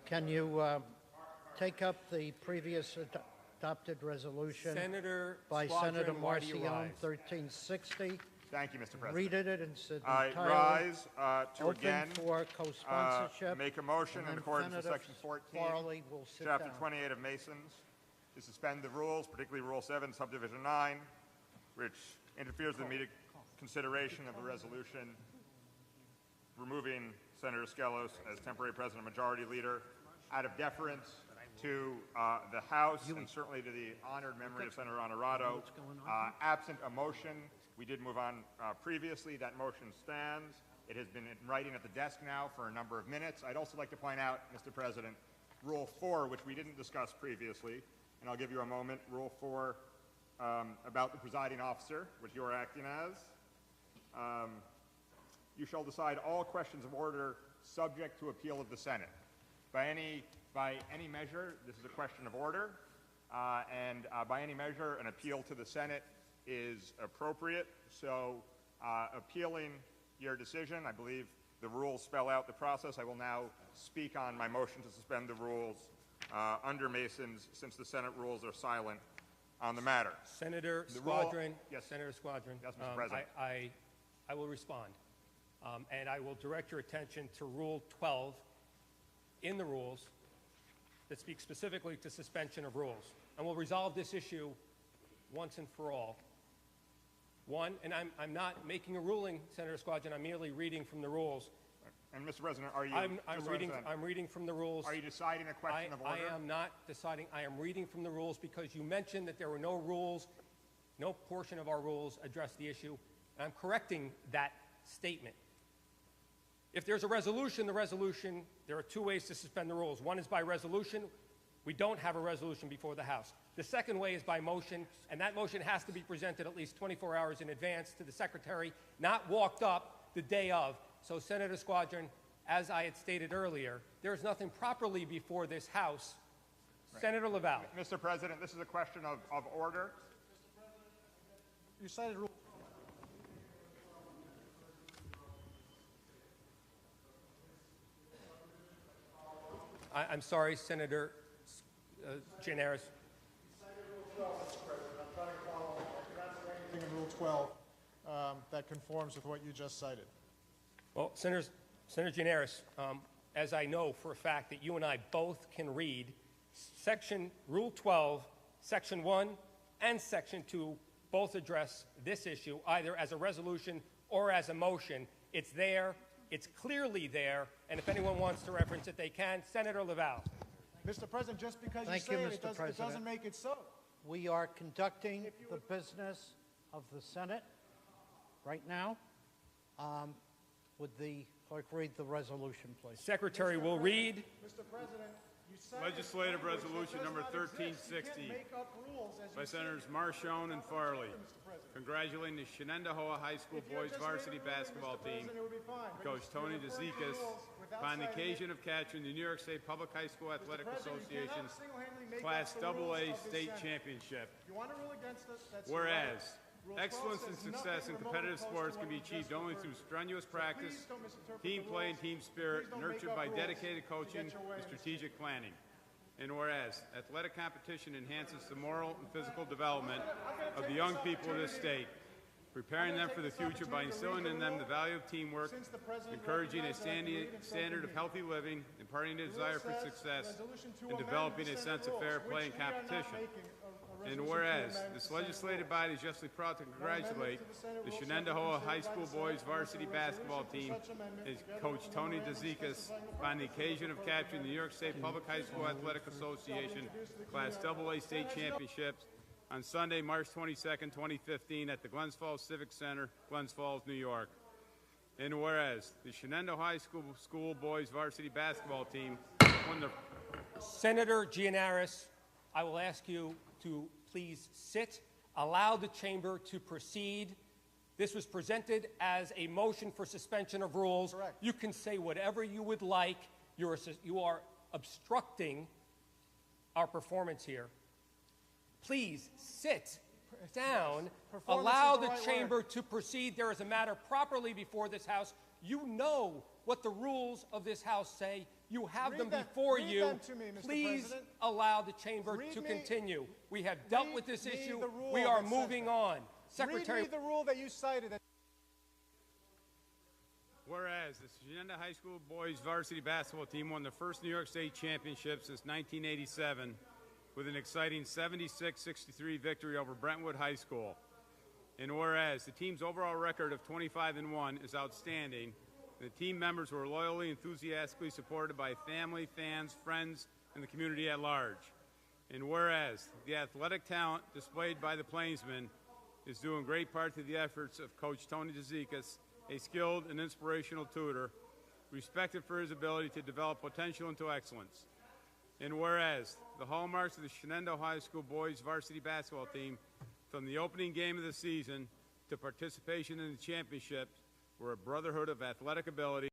Can you take up the previous adopted resolution by Senator Marcion, 1360? Thank you, Mr. President. Read it in its I entirety. rise to Open again for co-sponsorship. make a motion in and then accordance with Senator Section 14, Farley will sit Chapter down. 28 of Masons, to suspend the rules, particularly Rule 7, Subdivision 9, which interferes with the immediate consideration of the resolution removing Senator Skelos as temporary president and majority leader out of deference to the House and certainly to the honored memory of Senator Honorado. Absent a motion, we did move on previously. That motion stands. It has been in writing at the desk now for a number of minutes. I'd also like to point out, Mr. President, Rule 4, which we didn't discuss previously, and I'll give you a moment. Rule 4 about the presiding officer, which you are acting as. You shall decide all questions of order subject to appeal of the Senate. By any measure, this is a question of order, and by any measure, an appeal to the Senate is appropriate. So appealing your decision, I believe the rules spell out the process. I will now speak on my motion to suspend the rules under Masons, since the Senate rules are silent on the matter. Senator Squadron. Yes. Senator Squadron. Yes, Mr. President. I will respond. And I will direct your attention to Rule 12 in the rules that speaks specifically to suspension of rules. And we'll resolve this issue once and for all. One, and I'm not making a ruling, Senator Squadron, I'm merely reading from the rules. And Mr. President, are you... I'm reading from the rules. Are you deciding a question of order? I am not deciding. I am reading from the rules because you mentioned that there were no rules, no portion of our rules addressed the issue. And I'm correcting that statement. If there's a resolution, there are two ways to suspend the rules. One is by resolution. We don't have a resolution before the House. The second way is by motion, and that motion has to be presented at least 24 hours in advance to the Secretary, not walked up the day of. So, Senator Squadron, as I had stated earlier, there is nothing properly before this House. Right. Senator Laval. Mr. President, this is a question of order. Mr. President, you cited Rule. I'm sorry, Senator Gianaris. I'm trying to follow. You're not saying anything in Rule 12 that conforms with what you just cited. Well, Senator Gianaris, as I know for a fact that you and I both can read, Rule 12, Section 1 and Section 2 both address this issue either as a resolution or as a motion. It's there. It's clearly there, and if anyone wants to reference it, they can. Senator Laval. Mr. President, just because Thank you say you, it, it doesn't make it so. We are conducting the business of the Senate right now. Would the clerk read the resolution, please? Secretary will read. Mr. President, you said Legislative Resolution Number 1360 by Senators Marcion and Farley, congratulating the Shenendehowa High School boys varsity basketball team, Coach Tony DeZikas, upon the occasion of capturing the New York State Public High School Athletic Association's Class AA State Championship. Whereas, excellence and success in competitive sports can be achieved only through strenuous practice, team play, and team spirit, nurtured by dedicated coaching and strategic planning. And whereas, athletic competition enhances the moral and physical development of the young people of this state, preparing them for the future by instilling in them the value of teamwork, encouraging a standard of healthy living, imparting a desire for success, and developing a sense of fair play and competition. And whereas, this legislative body is justly proud to congratulate the Shenendehowa High School boys varsity basketball team and Coach Tony DeZikas on the occasion of capturing the New York State Public High School Athletic Association Class AA State Championships on Sunday, March 22nd, 2015 at the Glens Falls Civic Center, Glens Falls, New York. And whereas, the Shenendehowa High School boys varsity basketball team won the... Senator Gianaris, I will ask you to please sit, allow the chamber to proceed. This was presented as a motion for suspension of rules. Correct. You can say whatever you would like. You are obstructing our performance here. Please sit down, allow the chamber to proceed. There is a matter properly before this House. You know what the rules of this House say. You have Read them them- before read you. them to me, Mr. Please President. allow the chamber Read to me- continue. We have dealt read with this me issue. the rule We are that says moving that. on. Secretary. Read me the rule that you cited. Whereas the Shenandoah High School boys varsity basketball team won the first New York State championship since 1987 with an exciting 76-63 victory over Brentwood High School. And whereas the team's overall record of 25-1 is outstanding, the team members were loyally, enthusiastically supported by family, fans, friends, and the community at large. And whereas the athletic talent displayed by the Plainsmen is due in great part to the efforts of Coach Tony DeZikas, a skilled and inspirational tutor, respected for his ability to develop potential into excellence. And whereas the hallmarks of the Shenandoah High School boys varsity basketball team, from the opening game of the season to participation in the championship, were a brotherhood of athletic ability,